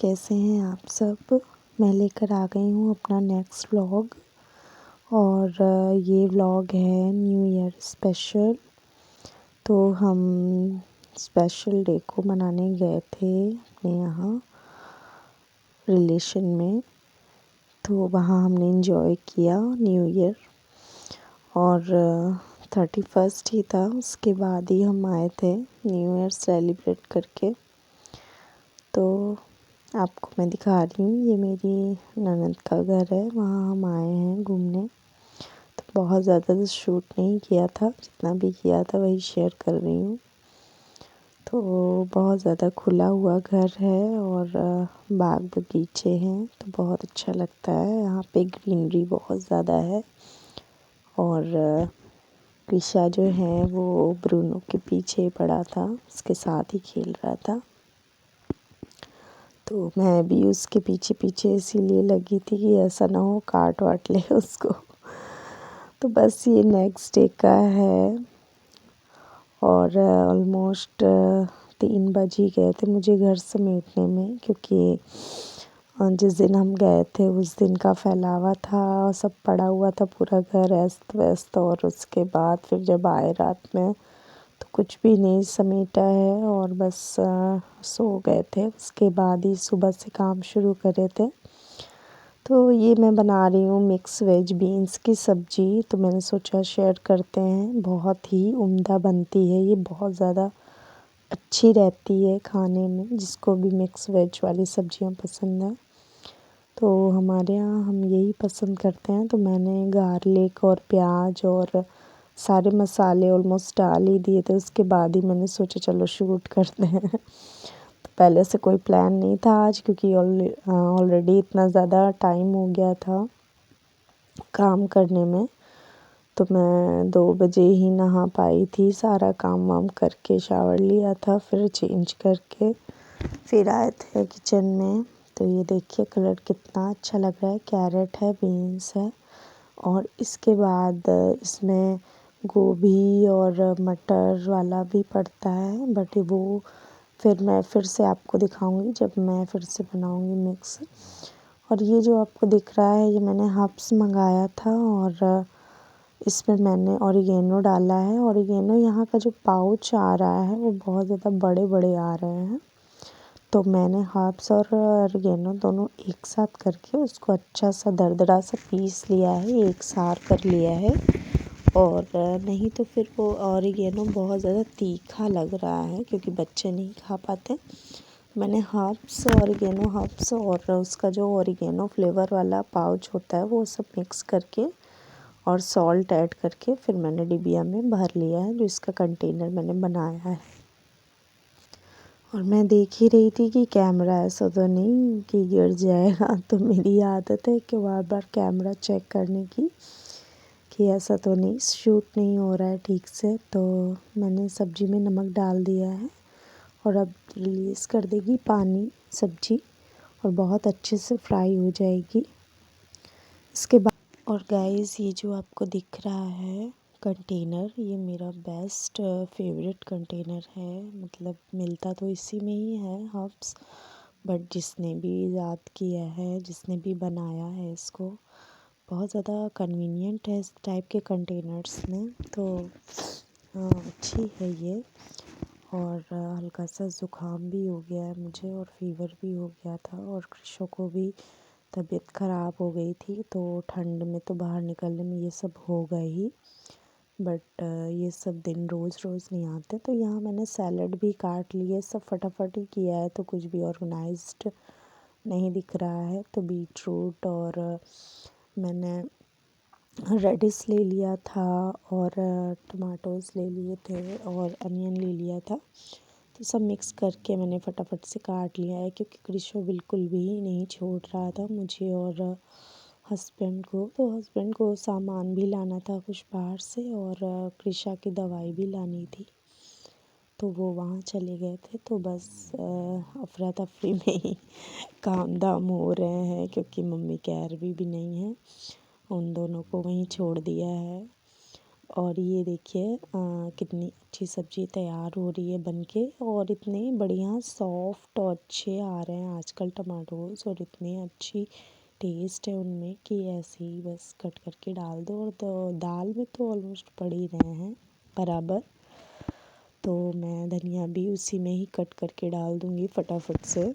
कैसे हैं आप सब। मैं लेकर आ गई हूँ अपना नेक्स्ट व्लॉग और ये व्लॉग है न्यू ईयर स्पेशल। तो हम स्पेशल डे को मनाने गए थे अपने यहाँ रिलेशन में। तो वहाँ हमने एंजॉय किया न्यू ईयर और 31st ही था, उसके बाद ही हम आए थे न्यू ईयर सेलिब्रेट करके। तो आपको मैं दिखा रही हूँ, ये मेरी ननद का घर है, वहाँ हम आए हैं घूमने। तो बहुत ज़्यादा तो शूट नहीं किया था, जितना भी किया था वही शेयर कर रही हूँ। तो बहुत ज़्यादा खुला हुआ घर है और बाग बगीचे हैं, तो बहुत अच्छा लगता है। यहाँ पे ग्रीनरी बहुत ज़्यादा है और कृषा जो है वो ब्रूनो के पीछे पड़ा था, उसके साथ ही खेल रहा था। तो मैं भी उसके पीछे पीछे इसीलिए लगी थी कि ऐसा ना हो काट वाट ले उसको। तो बस ये नेक्स्ट डे का है और ऑलमोस्ट 3 बज ही गए थे मुझे घर समेटने में, क्योंकि जिस दिन हम गए थे उस दिन का फैलावा था, सब पड़ा हुआ था पूरा घर अस्त व्यस्त। और उसके बाद फिर जब आए रात में तो कुछ भी नहीं समेटा है और बस सो गए थे। उसके बाद ही सुबह से काम शुरू करे थे। तो ये मैं बना रही हूँ मिक्स वेज बीन्स की सब्ज़ी, तो मैंने सोचा शेयर करते हैं। बहुत ही उम्दा बनती है ये, बहुत ज़्यादा अच्छी रहती है खाने में, जिसको भी मिक्स वेज वाली सब्जियाँ पसंद है। तो हमारे यहाँ हम यही पसंद करते हैं। तो मैंने गार्लिक और प्याज और सारे मसाले ऑलमोस्ट डाल ही दिए थे। उसके बाद ही मैंने सोचा चलो शूट करते हैं। तो पहले से कोई प्लान नहीं था आज, क्योंकि ऑलरेडी इतना ज़्यादा टाइम हो गया था काम करने में। तो मैं 2 बजे ही नहा पाई थी, सारा काम वाम करके शावर लिया था, फिर चेंज करके फिर आए थे किचन में। तो ये देखिए कलर कितना अच्छा लग रहा है, कैरेट है, बीन्स है और इसके बाद इसमें गोभी और मटर वाला भी पड़ता है, बट वो फिर मैं फिर से आपको दिखाऊंगी जब मैं फिर से बनाऊंगी मिक्स। और ये जो आपको दिख रहा है ये मैंने हब्स मंगाया था और इसमें मैंने ऑरिगेनो डाला है। ऑरिगेनो यहाँ का जो पाउच आ रहा है वो बहुत ज़्यादा बड़े बड़े आ रहे हैं, तो मैंने हर्ब्स और ऑरिगेनो दोनों एक साथ करके उसको अच्छा सा दरदरा सा पीस लिया है, एक सार कर लिया है। और नहीं तो फिर वो ऑरिगेनो बहुत ज़्यादा तीखा लग रहा है, क्योंकि बच्चे नहीं खा पाते। मैंने हर्ब्स ऑरिगेनो हर्ब्स और उसका जो ऑरिगेनो फ्लेवर वाला पाउच होता है वो सब मिक्स करके और सॉल्ट ऐड करके फिर मैंने डिबिया में भर लिया है, जो इसका कंटेनर मैंने बनाया है। और मैं देख ही रही थी कि कैमरा ऐसा तो नहीं कि गिर जाएगा, तो मेरी आदत है कि बार बार कैमरा चेक करने की कि ऐसा तो नहीं शूट नहीं हो रहा है ठीक से। तो मैंने सब्ज़ी में नमक डाल दिया है और अब रिलीज़ कर देगी पानी सब्ज़ी और बहुत अच्छे से फ्राई हो जाएगी इसके बाद। और गाइस ये जो आपको दिख रहा है कंटेनर, ये मेरा बेस्ट फेवरेट कंटेनर है। मतलब मिलता तो इसी में ही है हर्ब्स, बट जिसने भी ईजाद किया है, जिसने भी बनाया है इसको, बहुत ज़्यादा कन्वीनियंट है इस टाइप के कंटेनर्स में। तो अच्छी है ये। और हल्का सा ज़ुकाम भी हो गया है मुझे और फीवर भी हो गया था, और कृषों को भी तबीयत ख़राब हो गई थी। तो ठंड में तो बाहर निकलने में ये सब होगा ही, बट ये सब दिन रोज़ रोज़ नहीं आते। तो यहाँ मैंने सैलड भी काट लिए, सब फटाफट ही किया है, तो कुछ भी ऑर्गेनाइज्ड नहीं दिख रहा है। तो बीट रूट और मैंने रेडिश ले लिया था और टमाटोज़ ले लिए थे और अनियन ले लिया था। तो सब मिक्स करके मैंने फटाफट से काट लिया है, क्योंकि कृषो बिल्कुल भी नहीं छोड़ रहा था मुझे और हस्बैंड को। तो हस्बैंड को सामान भी लाना था कुछ बाहर से और कृषा की दवाई भी लानी थी, तो वो वहाँ चले गए थे। तो बस अफरा तफरी में ही काम दाम हो रहे हैं, क्योंकि मम्मी कह रही भी नहीं है, उन दोनों को वहीं छोड़ दिया है। और ये देखिए कितनी अच्छी सब्ज़ी तैयार हो रही है बनके, और इतने बढ़िया सॉफ्ट और अच्छे आ रहे हैं आजकल टमाटोज़, और इतनी अच्छी टेस्ट है उनमें कि ऐसे ही बस कट करके डाल दो। और तो दाल में तो ऑलमोस्ट पड़ ही रहे हैं बराबर, तो मैं धनिया भी उसी में ही कट करके डाल दूँगी फटाफट से।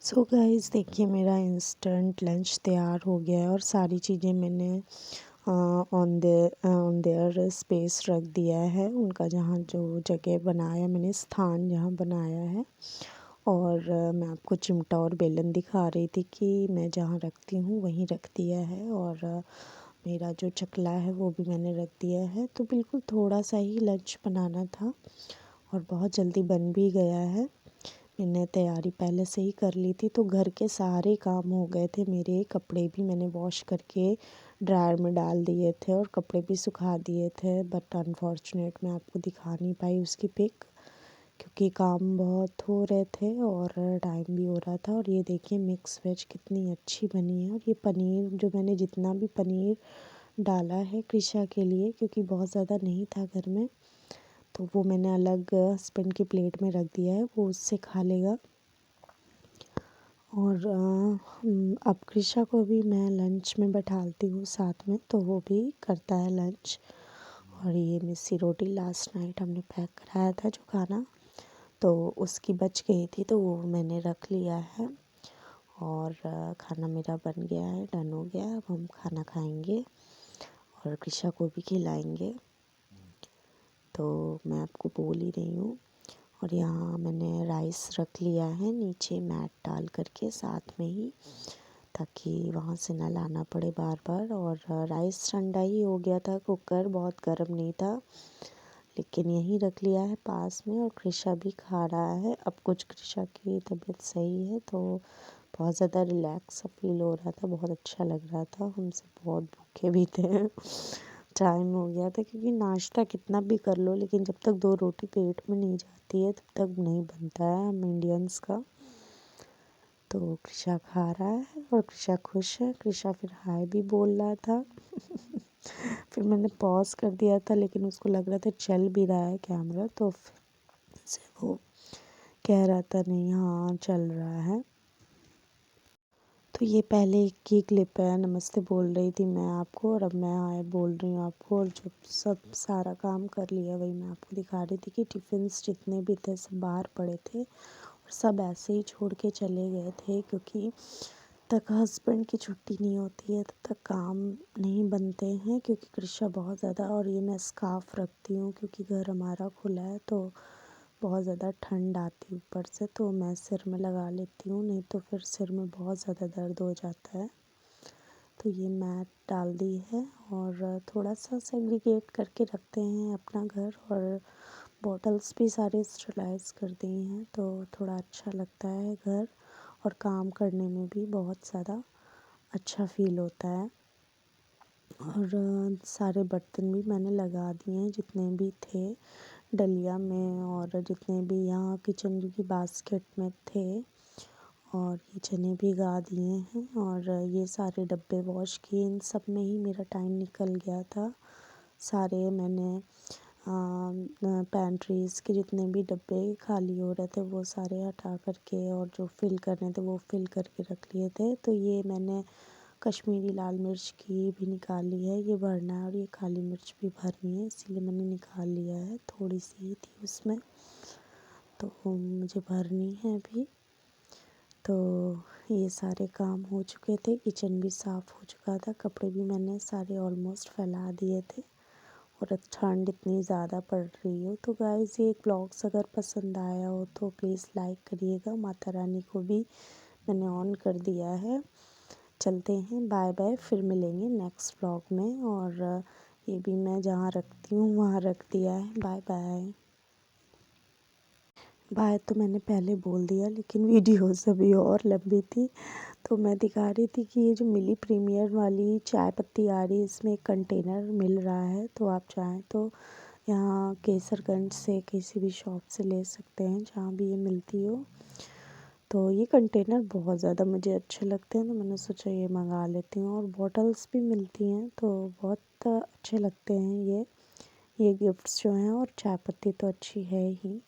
सो गाइस देखिए मेरा इंस्टेंट लंच तैयार हो गया है, और सारी चीज़ें मैंने ऑन देयर स्पेस रख दिया है, उनका जहाँ जो जगह बनाया मैंने, स्थान जहाँ बनाया है। और मैं आपको चिमटा और बेलन दिखा रही थी कि मैं जहाँ रखती हूँ वहीं रख दिया है। और मेरा जो चकला है वो भी मैंने रख दिया है। तो बिल्कुल थोड़ा सा ही लंच बनाना था और बहुत जल्दी बन भी गया है। मैंने तैयारी पहले से ही कर ली थी, तो घर के सारे काम हो गए थे। मेरे कपड़े भी मैंने वॉश करके ड्रायर में डाल दिए थे और कपड़े भी सुखा दिए थे, बट अनफॉर्चुनेट मैं आपको दिखा नहीं पाई उसकी पिक, क्योंकि काम बहुत हो रहे थे और टाइम भी हो रहा था। और ये देखिए मिक्स वेज कितनी अच्छी बनी है। और ये पनीर जो मैंने जितना भी पनीर डाला है कृषा के लिए, क्योंकि बहुत ज़्यादा नहीं था घर में, तो वो मैंने अलग हस्बैंड की प्लेट में रख दिया है, वो उससे खा लेगा। और अब कृषा को भी मैं लंच में बैठालती हूँ साथ में, तो वो भी करता है लंच। और ये मिस्सी रोटी लास्ट नाइट हमने पैक कराया था जो खाना, तो उसकी बच गई थी, तो वो मैंने रख लिया है। और खाना मेरा बन गया है, डन हो गया। अब हम खाना खाएंगे और कृषा को भी खिलाएंगे। तो मैं आपको बोल ही रही हूँ। और यहाँ मैंने राइस रख लिया है नीचे मैट डाल करके साथ में ही, ताकि वहाँ से ना लाना पड़े बार बार। और राइस ठंडा ही हो गया था, कुकर बहुत गर्म नहीं था, लेकिन यहीं रख लिया है पास में। और कृषा भी खा रहा है। अब कुछ कृषा की तबीयत सही है, तो बहुत ज़्यादा रिलैक्स फील हो रहा था, बहुत अच्छा लग रहा था। हम सब बहुत भूखे भी थे टाइम हो गया था, क्योंकि नाश्ता कितना भी कर लो लेकिन जब तक 2 रोटी पेट में नहीं जाती है तब तक नहीं बनता है हम इंडियंस का। तो कृषा खा रहा है और कृषा खुश है। कृषा फिर हाय भी बोल रहा था फिर मैंने पॉज कर दिया था, लेकिन उसको लग रहा था चल भी रहा है कैमरा, तो फिर से वो कह रहा था नहीं हाँ चल रहा है। तो ये पहले की क्लिप है, नमस्ते बोल रही थी मैं आपको, और अब मैं हाय बोल रही हूँ आपको। और जो सब सारा काम कर लिया वही मैं आपको दिखा रही थी कि टिफ़िन्स जितने भी थे सब बाहर पड़े थे, और सब ऐसे ही छोड़ के चले गए थे, क्योंकि तक हस्बैंड की छुट्टी नहीं होती है तब तक काम नहीं बनते हैं। क्योंकि कृषा बहुत ज़्यादा, और ये मैं स्कार्फ रखती हूँ क्योंकि घर हमारा खुला है, तो बहुत ज़्यादा ठंड आती है ऊपर से, तो मैं सिर में लगा लेती हूँ, नहीं तो फिर सिर में बहुत ज़्यादा दर्द हो जाता है। तो ये मैट डाल दी है और थोड़ा सा सेग्रीगेट करके रखते हैं अपना घर, और बॉटल्स भी सारे स्टरलाइज कर दिए हैं, तो थोड़ा अच्छा लगता है घर, और काम करने में भी बहुत ज़्यादा अच्छा फ़ील होता है। और सारे बर्तन भी मैंने लगा दिए हैं जितने भी थे डलिया में, और जितने भी यहाँ किचन की बास्केट में थे, और ये चने भिगा दिए हैं। और ये सारे डब्बे वॉश किए, इन सब में ही मेरा टाइम निकल गया था। सारे मैंने पैंट्रीज़ के जितने भी डब्बे खाली हो रहे थे वो सारे हटा करके, और जो फिल करने थे वो फिल करके रख लिए थे। तो ये मैंने कश्मीरी लाल मिर्च की भी निकाली है, ये भरना है, और ये काली मिर्च भी भरनी है, इसीलिए मैंने निकाल लिया है, थोड़ी सी ही थी उसमें, तो मुझे भरनी है अभी। तो ये सारे काम हो चुके थे, किचन भी साफ़ हो चुका था, कपड़े भी मैंने सारे ऑलमोस्ट फैला दिए थे। और ठंड इतनी ज़्यादा पड़ रही हो, तो गाइस ये ब्लॉग्स अगर पसंद आया हो तो प्लीज़ लाइक करिएगा। माता रानी को भी मैंने ऑन कर दिया है, चलते हैं, बाय बाय, फिर मिलेंगे नेक्स्ट व्लॉग में। और ये भी मैं जहाँ रखती हूँ वहाँ रख दिया है। Bye bye. बाय तो मैंने पहले बोल दिया, लेकिन वीडियो अभी और लंबी थी, तो मैं दिखा रही थी कि ये जो मिली प्रीमियर वाली चाय पत्ती आ रही है, इसमें एक कंटेनर मिल रहा है। तो आप चाहें तो यहाँ केसरगंज से किसी भी शॉप से ले सकते हैं, जहाँ भी ये मिलती हो। तो ये कंटेनर बहुत ज़्यादा मुझे अच्छे लगते हैं, तो मैंने सोचा ये मंगा लेती हूँ। और बॉटल्स भी मिलती हैं, तो बहुत अच्छे लगते हैं ये गिफ्ट्स जो हैं। और चाय पत्ती तो अच्छी है ही।